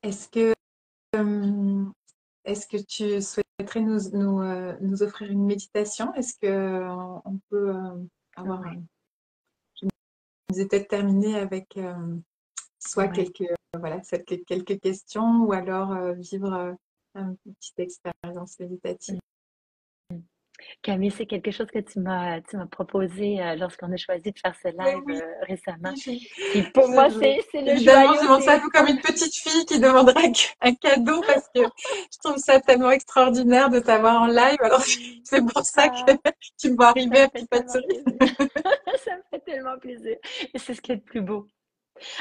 Est-ce que, est-ce que tu souhaiterais nous offrir une méditation? Est-ce que on peut avoir Oui, je nous ai peut-être terminé avec soit oui. quelques voilà, quelques questions ou alors vivre une petite expérience méditative. Camille, c'est quelque chose que tu m'as proposé lorsqu'on a choisi de faire ce Oui, live oui. récemment. Je- Puis pour moi, je- c'est le Évidemment, je joyau, demande ça c'est un peu comme une petite fille qui demanderait un cadeau parce que je trouve ça tellement extraordinaire de t'avoir en live. Alors, c'est pour ça que ah, tu me vois ça arriver me à fait petits pas de tellement souris. plaisir. Ça me fait tellement plaisir. Et c'est ce qui est le plus beau.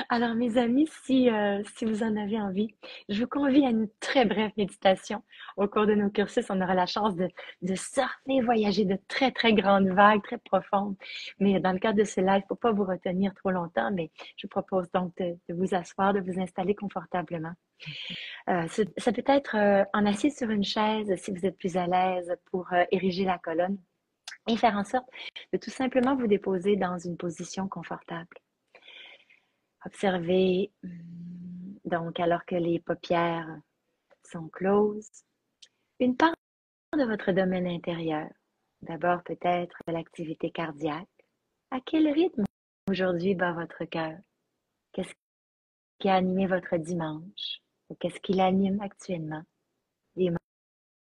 Alors, mes amis, si vous en avez envie, je vous convie à une très brève méditation. Au cours de nos cursus, on aura la chance de surfer, voyager de très, très grandes vagues, très profondes. Mais dans le cadre de ce live, faut pas vous retenir trop longtemps, mais je vous propose donc de vous asseoir, de vous installer confortablement. Ça peut être en assis sur une chaise si vous êtes plus à l'aise pour ériger la colonne et faire en sorte de tout simplement vous déposer dans une position confortable. Observez donc alors que les paupières sont closes, une part de votre domaine intérieur. D'abord peut-être l'activité cardiaque. À quel rythme aujourd'hui bat votre cœur? Qu'est-ce qui a animé votre dimanche? Ou qu'est-ce qui l'anime actuellement? Des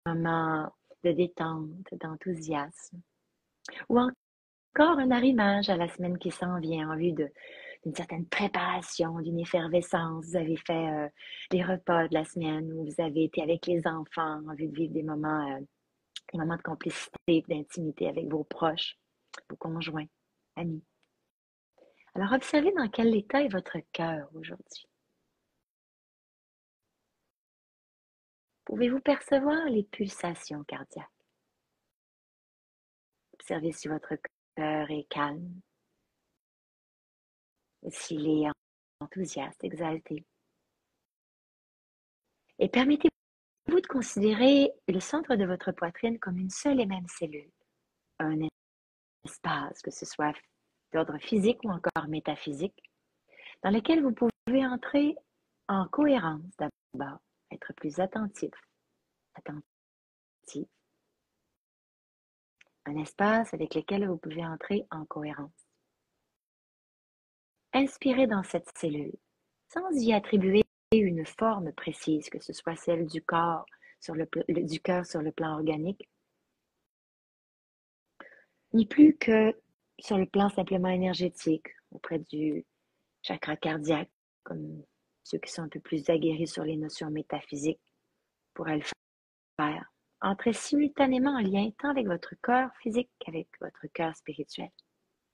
moments de détente, d'enthousiasme. Ou encore un arrimage à la semaine qui s'en vient en vue d'une certaine préparation, d'une effervescence. Vous avez fait les repas de la semaine où vous avez été avec les enfants en vue de vivre des moments de complicité, d'intimité avec vos proches, vos conjoints, amis. Alors observez dans quel état est votre cœur aujourd'hui. Pouvez-vous percevoir les pulsations cardiaques? Observez si votre cœur est calme, s'il est enthousiaste, exalté. Et permettez-vous de considérer le centre de votre poitrine comme une seule et même cellule, un espace, que ce soit d'ordre physique ou encore métaphysique, dans lequel vous pouvez entrer en cohérence d'abord, être plus attentif, attentif. Un espace avec lequel vous pouvez entrer en cohérence. Inspirez dans cette cellule, sans y attribuer une forme précise, que ce soit celle du corps, du cœur sur le plan organique, ni plus que sur le plan simplement énergétique, auprès du chakra cardiaque, comme ceux qui sont un peu plus aguerris sur les notions métaphysiques pourraient le faire. Entrez simultanément en lien tant avec votre corps physique qu'avec votre cœur spirituel,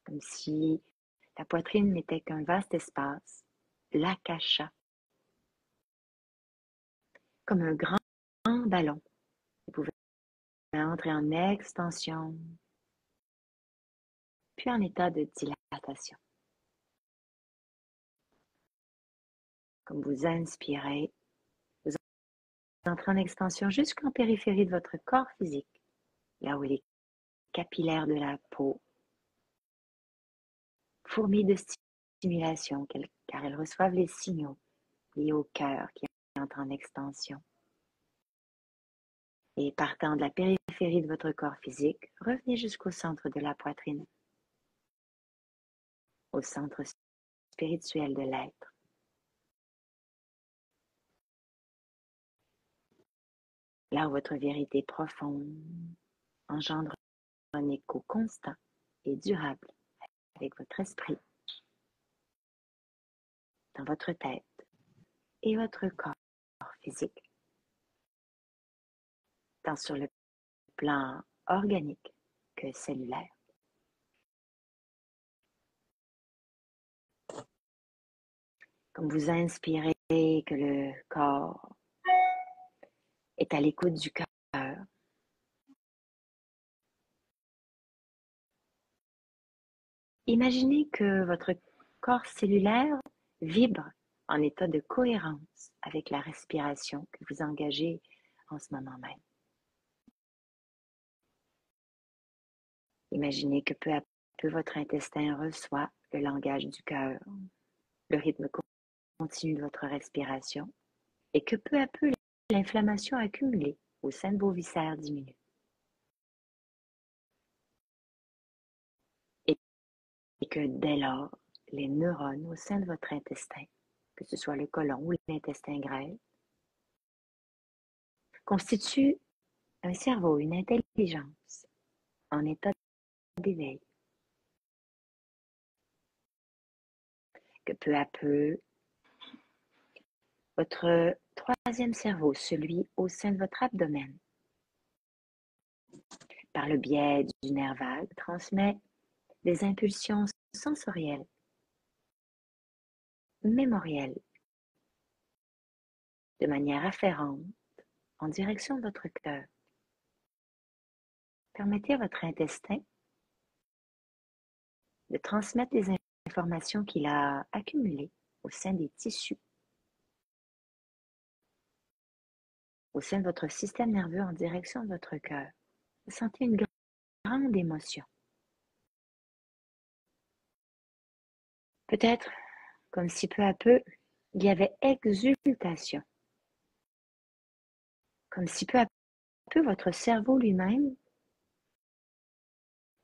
comme si la poitrine n'était qu'un vaste espace, l'akasha, comme un grand ballon. Vous pouvez entrer en extension, puis en état de dilatation. Comme vous inspirez, vous entrez en extension jusqu'en périphérie de votre corps physique, là où les capillaires de la peau fourmillent de stimulation, car elles reçoivent les signaux liés au cœur qui entre en extension. Et partant de la périphérie de votre corps physique, revenez jusqu'au centre de la poitrine, au centre spirituel de l'être. Là où votre vérité profonde engendre un écho constant et durable avec votre esprit, dans votre tête et votre corps physique, tant sur le plan organique que cellulaire. Comme vous inspirez, que le corps est à l'écoute du cœur, imaginez que votre corps cellulaire vibre en état de cohérence avec la respiration que vous engagez en ce moment même. Imaginez que peu à peu votre intestin reçoit le langage du cœur, le rythme continu de votre respiration et que peu à peu l'inflammation accumulée au sein de vos viscères diminue. Et que dès lors, les neurones au sein de votre intestin, que ce soit le côlon ou l'intestin grêle, constituent un cerveau, une intelligence en état d'éveil. Que peu à peu, votre troisième cerveau, celui au sein de votre abdomen, par le biais du nerf vague, transmet des impulsions sensorielles, mémorielles, de manière afférente en direction de votre cœur. Permettez à votre intestin de transmettre les informations qu'il a accumulées au sein des tissus, au sein de votre système nerveux en direction de votre cœur. Vous sentez une grande émotion. Peut-être comme si peu à peu, il y avait exultation. Comme si peu à peu, votre cerveau lui-même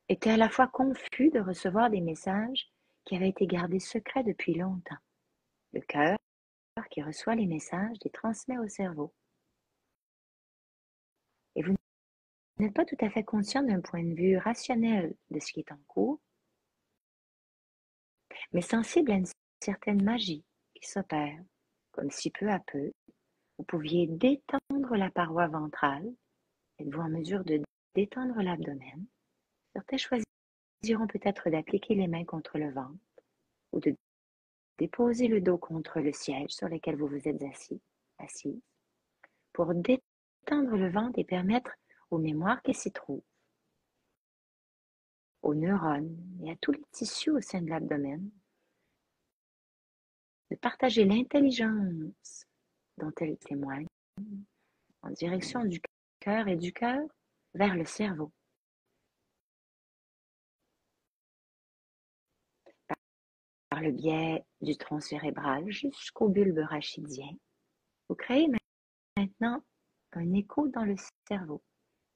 était à la fois confus de recevoir des messages qui avaient été gardés secrets depuis longtemps. Le cœur, qui reçoit les messages, les transmet au cerveau. Et vous n'êtes pas tout à fait conscient d'un point de vue rationnel de ce qui est en cours, mais sensible à une certaine magie qui s'opère, comme si peu à peu, vous pouviez détendre la paroi ventrale. Êtes-vous en mesure de détendre l'abdomen? Certains choisiront peut-être d'appliquer les mains contre le ventre ou de déposer le dos contre le siège sur lequel vous vous êtes assise, pour détendre le ventre et permettre aux mémoires qui s'y trouvent, aux neurones et à tous les tissus au sein de l'abdomen, de partager l'intelligence dont elles témoignent en direction du cœur et du cœur vers le cerveau. Par le biais du tronc cérébral jusqu'au bulbe rachidien, vous créez maintenant un écho dans le cerveau.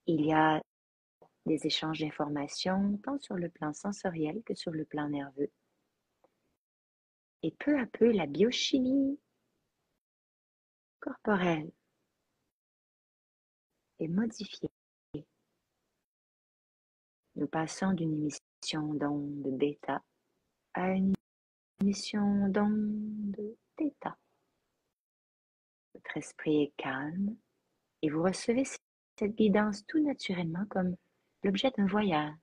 Il y a des échanges d'informations tant sur le plan sensoriel que sur le plan nerveux. Et peu à peu, la biochimie corporelle est modifiée. Nous passons d'une émission d'ondes bêta à une émission d'ondes θ. Votre esprit est calme et vous recevez cette guidance tout naturellement comme l'objet d'un voyage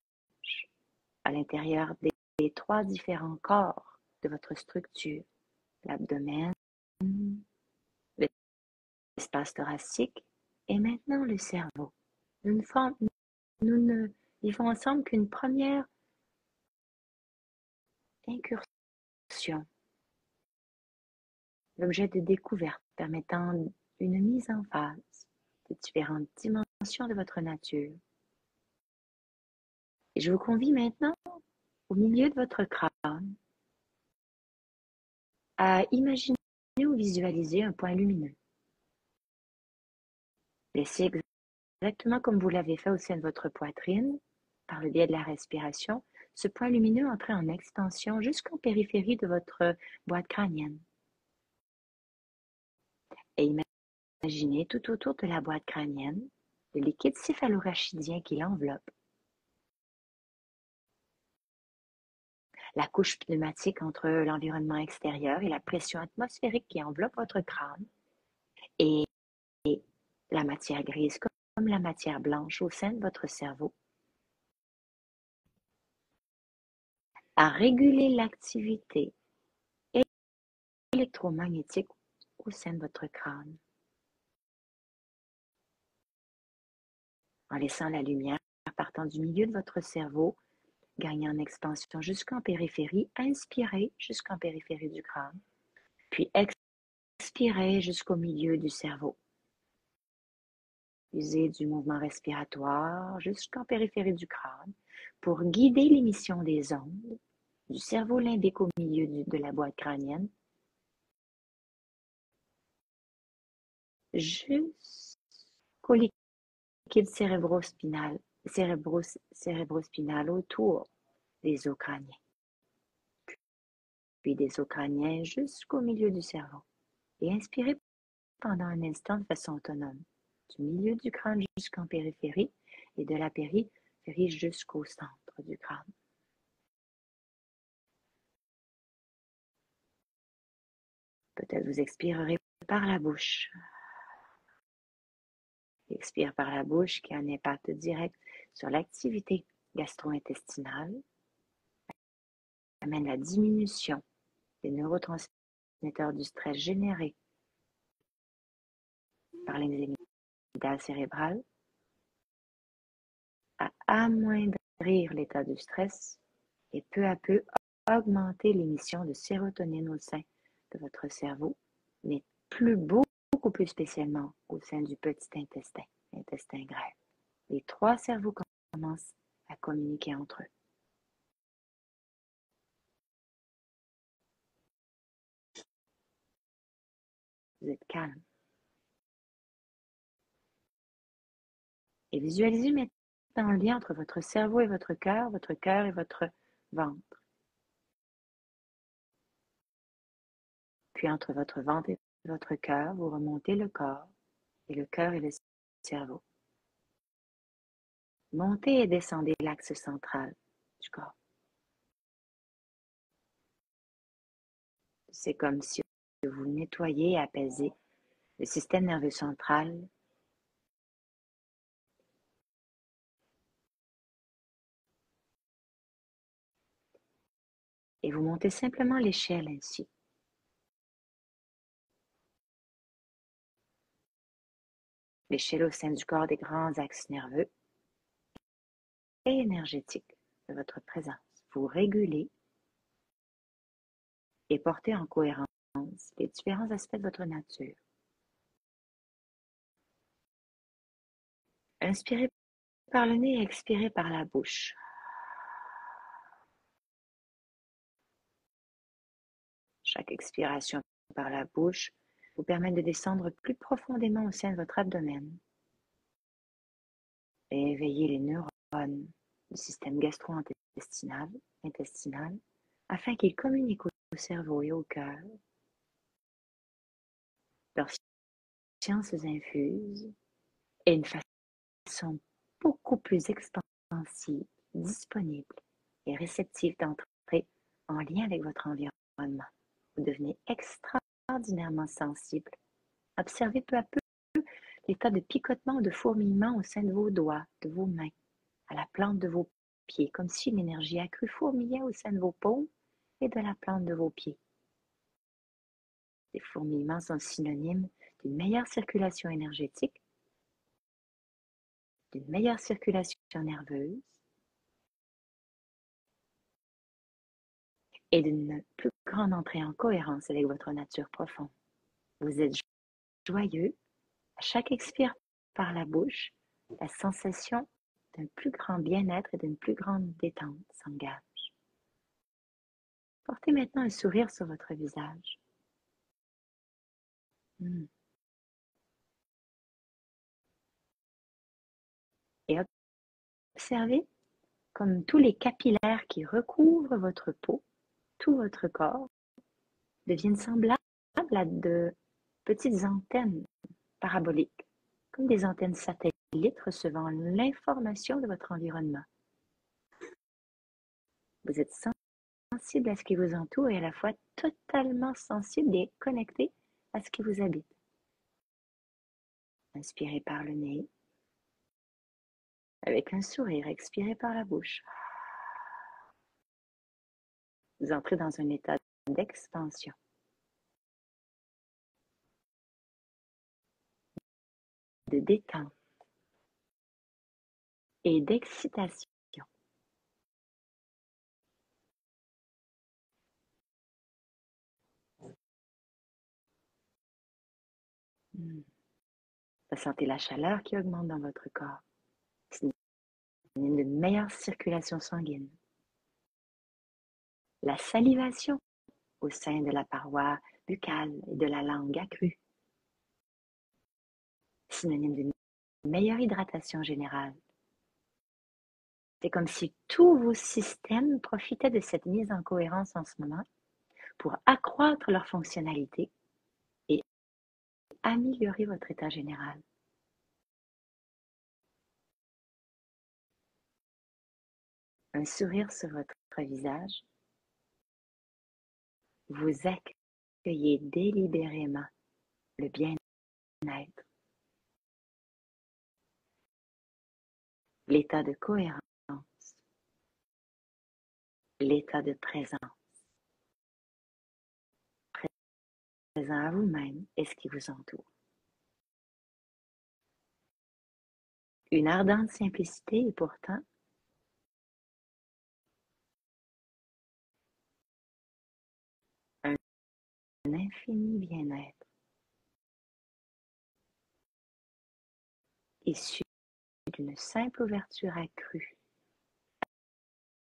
à l'intérieur des trois différents corps de votre structure, l'abdomen, l'espace thoracique et maintenant le cerveau. Nous ne vivons ensemble qu'une première incursion, l'objet de découverte permettant une mise en phase de différentes dimensions de votre nature. Et je vous convie maintenant, au milieu de votre crâne, à imaginer ou visualiser un point lumineux. Laissez exactement comme vous l'avez fait au sein de votre poitrine, par le biais de la respiration, ce point lumineux entrer en expansion jusqu'en périphérie de votre boîte crânienne. Et imaginez tout autour de la boîte crânienne le liquide céphalorachidien qui l'enveloppe, la couche pneumatique entre l'environnement extérieur et la pression atmosphérique qui enveloppe votre crâne, et la matière grise comme la matière blanche au sein de votre cerveau, à réguler l'activité électromagnétique au sein de votre crâne, en laissant la lumière partant du milieu de votre cerveau gagner en expansion jusqu'en périphérie, inspirez jusqu'en périphérie du crâne, puis expirez jusqu'au milieu du cerveau. Usez du mouvement respiratoire jusqu'en périphérie du crâne pour guider l'émission des ondes du cerveau limbique au milieu de la boîte crânienne jusqu'au liquide cérébrospinal autour des os crâniens, puis des os crâniens jusqu'au milieu du cerveau. Et inspirez pendant un instant de façon autonome, du milieu du crâne jusqu'en périphérie et de la périphérie jusqu'au centre du crâne. Peut-être vous expirerez par la bouche. Expire par la bouche qui a un impact direct sur l'activité gastro-intestinale, amène la diminution des neurotransmetteurs du stress générés par les amygdales cérébrales, à amoindrir l'état du stress et peu à peu augmenter l'émission de sérotonine au sein de votre cerveau, mais beaucoup plus spécialement au sein du petit intestin, intestin grêle. Les trois cerveaux commencent à communiquer entre eux. Vous êtes calme. Et visualisez maintenant le lien entre votre cerveau et votre cœur et votre ventre. Puis entre votre ventre et votre cœur, vous remontez le corps et le cœur et le cerveau. Montez et descendez l'axe central du corps. C'est comme si vous nettoyez et apaisez le système nerveux central et vous montez simplement l'échelle ainsi. L'échelle au sein du corps des grands axes nerveux et énergétiques de votre présence. Vous régulez et portez en cohérence les différents aspects de votre nature. Inspirez par le nez et expirez par la bouche. Chaque expiration par la bouche vous permet de descendre plus profondément au sein de votre abdomen et éveiller les neurones du système gastro-intestinal afin qu'ils communiquent au cerveau et au cœur leurs sciences infuses et une façon beaucoup plus expansive, disponible et réceptive d'entrer en lien avec votre environnement. Vous devenez extraordinairement sensible. Observez peu à peu l'état de picotement ou de fourmillement au sein de vos doigts, de vos mains, à la plante de vos pieds, comme si une énergie accrue fourmillait au sein de vos paumes et de la plante de vos pieds. Les fourmillements sont synonymes d'une meilleure circulation énergétique, d'une meilleure circulation nerveuse et d'une plus grande entrée en cohérence avec votre nature profonde. Vous êtes joyeux. À chaque expire par la bouche, la sensation d'un plus grand bien-être et d'une plus grande détente s'engage. Portez maintenant un sourire sur votre visage. Et observez comme tous les capillaires qui recouvrent votre peau, tout votre corps, deviennent semblables à de petites antennes paraboliques, comme des antennes satellites recevant l'information de votre environnement. Vous êtes sensible à ce qui vous entoure et à la fois totalement sensible et connecté à ce qui vous habite. Inspirez par le nez. Avec un sourire, expirez par la bouche. Vous entrez dans un état d'expansion, de détente et d'excitation. Ressentez la chaleur qui augmente dans votre corps. C'est une meilleure circulation sanguine. La salivation au sein de la paroi buccale et de la langue accrue. synonyme d'une meilleure hydratation générale. C'est comme si tous vos systèmes profitaient de cette mise en cohérence en ce moment pour accroître leur fonctionnalité et améliorer votre état général. Un sourire sur votre visage, vous accueillez délibérément le bien-être, l'état de cohérence, l'état de présence, présent à vous-même et ce qui vous entoure. Une ardente simplicité et pourtant un infini bien-être issu d'une simple ouverture accrue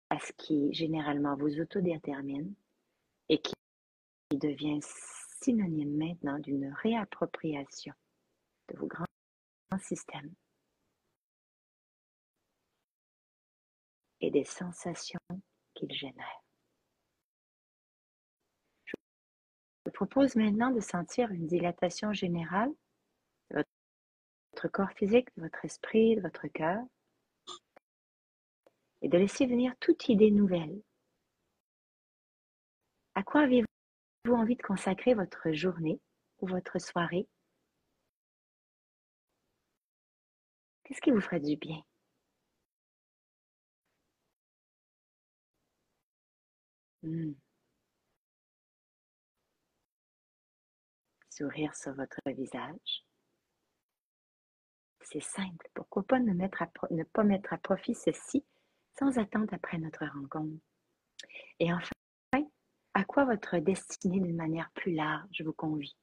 à ce qui généralement vous autodétermine et qui devient synonyme maintenant d'une réappropriation de vos grands systèmes et des sensations qu'ils génèrent. Je vous propose maintenant de sentir une dilatation générale de votre corps physique, de votre esprit, de votre cœur, et de laisser venir toute idée nouvelle. À quoi avez-vous envie de consacrer votre journée ou votre soirée? Qu'est-ce qui vous ferait du bien? Sourire sur votre visage. C'est simple. Pourquoi pas ne pas mettre à profit ceci sans attendre après notre rencontre? Et enfin, à quoi votre destinée d'une manière plus large vous convie?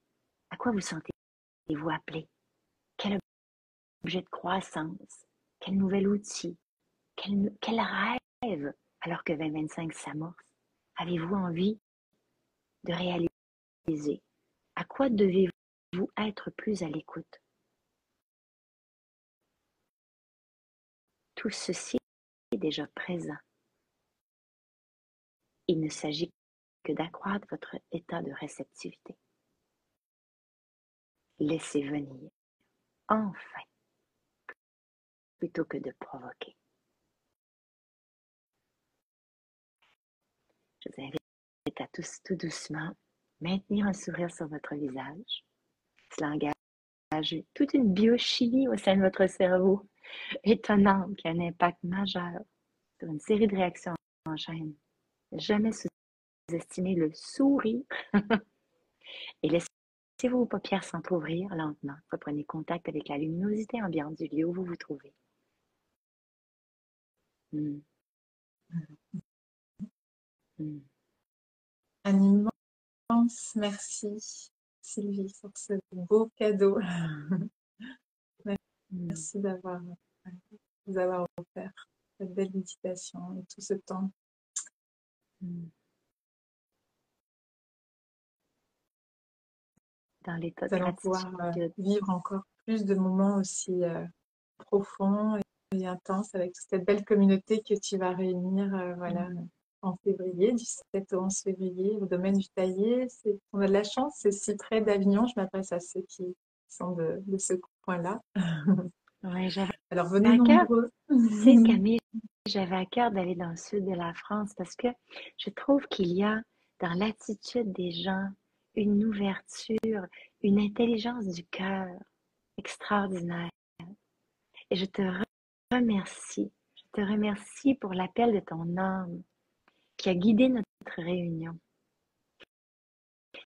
À quoi vous sentez-vous appelé? Quel objet de croissance? Quel nouvel outil? Quel rêve, alors que 2025 s'amorce, avez-vous envie de réaliser? À quoi devez-vous être plus à l'écoute? Tout ceci est déjà présent. Il ne s'agit que d'accroître votre état de réceptivité. Laissez venir, enfin, plutôt que de provoquer. Je vous invite à tous tout doucement maintenir un sourire sur votre visage. Cela engage toute une biochimie au sein de votre cerveau étonnante qui a un impact majeur sur une série de réactions en chaîne. Jamais sous-estimer le sourire et laissez vos paupières s'entrouvrir lentement. Reprenez contact avec la luminosité ambiante du lieu où vous vous trouvez. Mm. Mm. Un immense merci, Sylvie, pour ce beau cadeau. Merci nous avoir offert cette belle méditation et tout ce temps. Dans l'état de Nous allons pouvoir vivre encore plus de moments aussi profonds et intenses avec toute cette belle communauté que tu vas réunir en février, du 7 au 11 février, au domaine du Taillé. On a de la chance, c'est si près d'Avignon. Je m'adresse à ceux qui sont de ce coin-là. Oui, alors venez nombreux. Tu sais, Camille, j'avais à cœur d'aller dans le sud de la France parce que je trouve qu'il y a dans l'attitude des gens une ouverture, une intelligence du cœur extraordinaire. Et je te remercie pour l'appel de ton âme qui a guidé notre réunion.